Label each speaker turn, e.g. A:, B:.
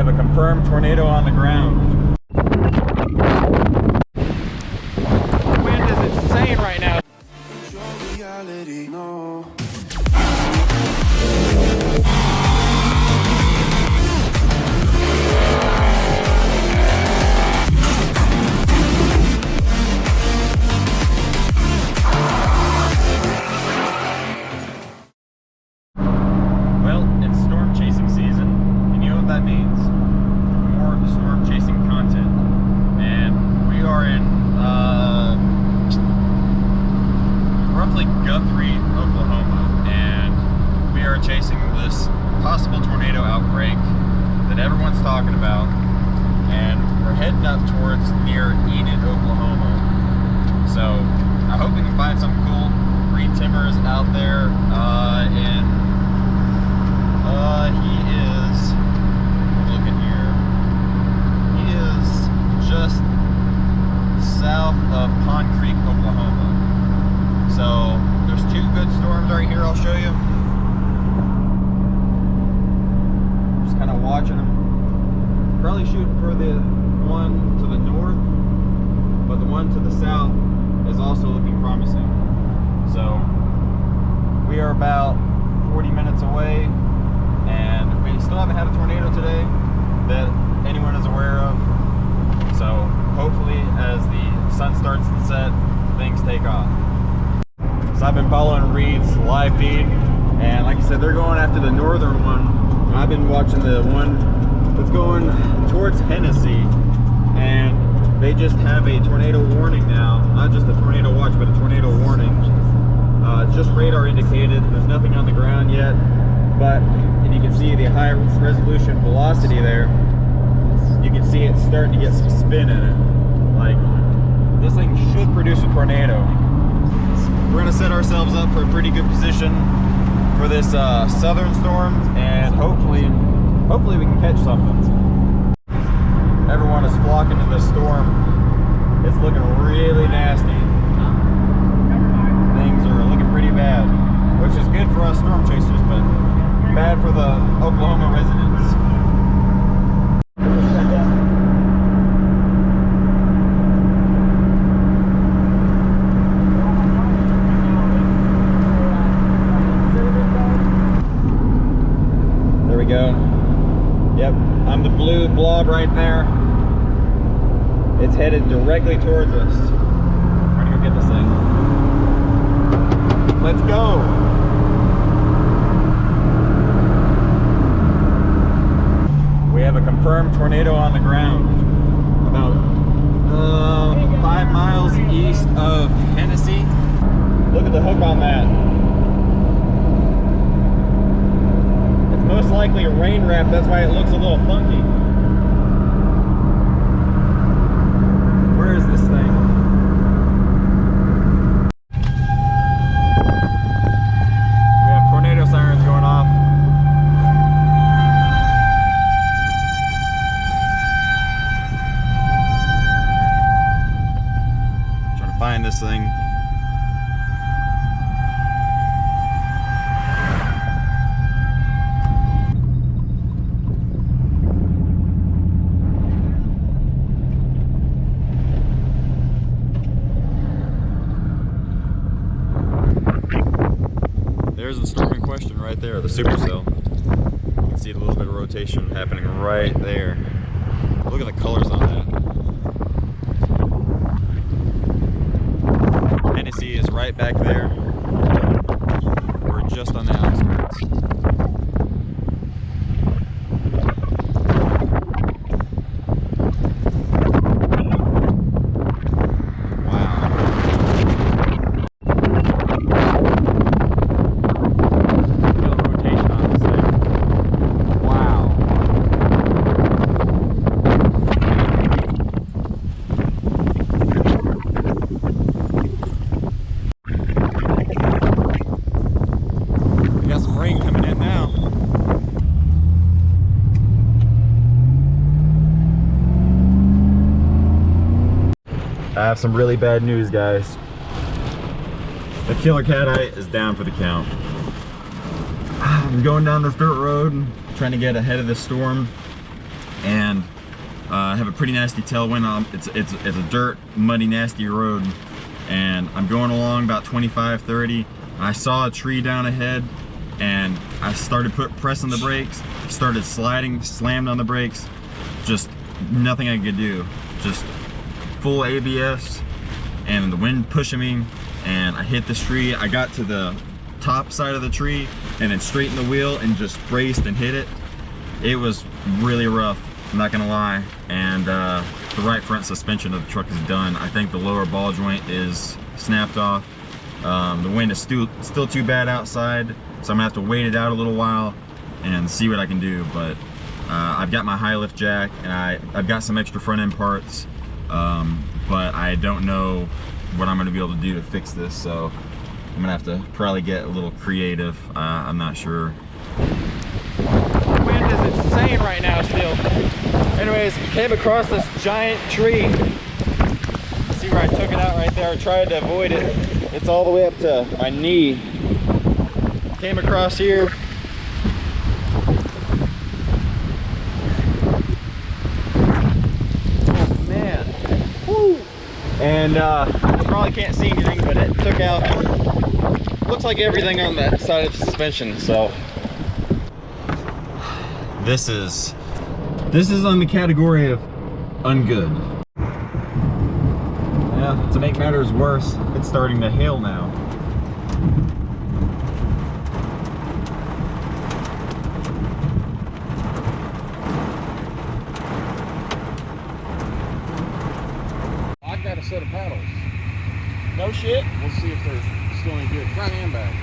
A: have a confirmed tornado on the ground. The wind is insane right now. Well, it's storm chasing season, and you know what that means. More storm chasing content. And we are in roughly Guthrie, Oklahoma, and we are chasing this possible tornado outbreak that everyone's talking about, and we're heading up towards near Enid, Oklahoma. So I hope we can find something cool. Green Timmer is out there, and he is, looking here, he is just south of Pond Creek, Oklahoma. So there's two good storms right here I'll show you. Just kind of watching them. Probably shooting for the one to the north, but the one to the south is also looking promising. So we are about 40 minutes away, and we still haven't had a tornado today that anyone is aware of. So hopefully as the sun starts to set, things take off. So I've been following Reed's live feed, and like I said, they're going after the northern one. I've been watching the one that's going towards Hennessy, and they just have a tornado warning now. Not just a tornado watch, but a tornado warning. It's just radar indicated. There's nothing on the ground yet, but and you can see the high resolution velocity there. You can see it's starting to get some spin in it. Like, this thing should produce a tornado. We're gonna set ourselves up for a pretty good position for this southern storm, and hopefully we can catch something. Everyone is flocking to this storm. It's looking really nasty. Things are looking pretty bad, which is good for us storm chasers, but bad for the Oklahoma residents. There we go. Yep, I'm the blue blob right there. It's headed directly towards us. I'm gonna go get this thing. Let's go. We have a confirmed tornado on the ground about 5 miles east of Hennessy. Look at the hook on that. It's most likely a rain wrap, that's why it looks a little funky. Where is this thing? We have tornado sirens going off. Trying to find this thing. There's the storm in question right there, the supercell. You can see a little bit of rotation happening right there. Look at the colors on that. Hennessy is right back there. We're just on the outskirts. I have some really bad news, guys. The killer cat eye is down for the count. I'm going down this dirt road, trying to get ahead of this storm. I have a pretty nasty tailwind. It's a dirt, muddy, nasty road, and I'm going along about 25, 30. I saw a tree down ahead, and I started pressing the brakes, started sliding, slammed on the brakes, just nothing I could do. Just full ABS, and the wind pushing me, and I hit this tree. I got to the top side of the tree, and then straightened the wheel and just braced and hit it. It was really rough, I'm not gonna lie. And the right front suspension of the truck is done. I think the lower ball joint is snapped off. The wind is still too bad outside, so I'm gonna have to wait it out a little while and see what I can do. But I've got my high lift jack, and I've got some extra front end parts, but I don't know what I'm gonna be able to do to fix this, so I'm gonna have to probably get a little creative. I'm not sure. The wind is insane right now still. Anyways, came across this giant tree. See where I took it out right there? I tried to avoid it. It's all the way up to my knee. Came across here. Oh man. Woo! And you probably can't see anything, but it took out, looks like everything on that side of the suspension. So this is on the category of ungood. Yeah, to make matters worse, it's starting to hail now.
B: I got a set of paddles.
A: No shit.
B: We'll see if they're still any good. Front and back.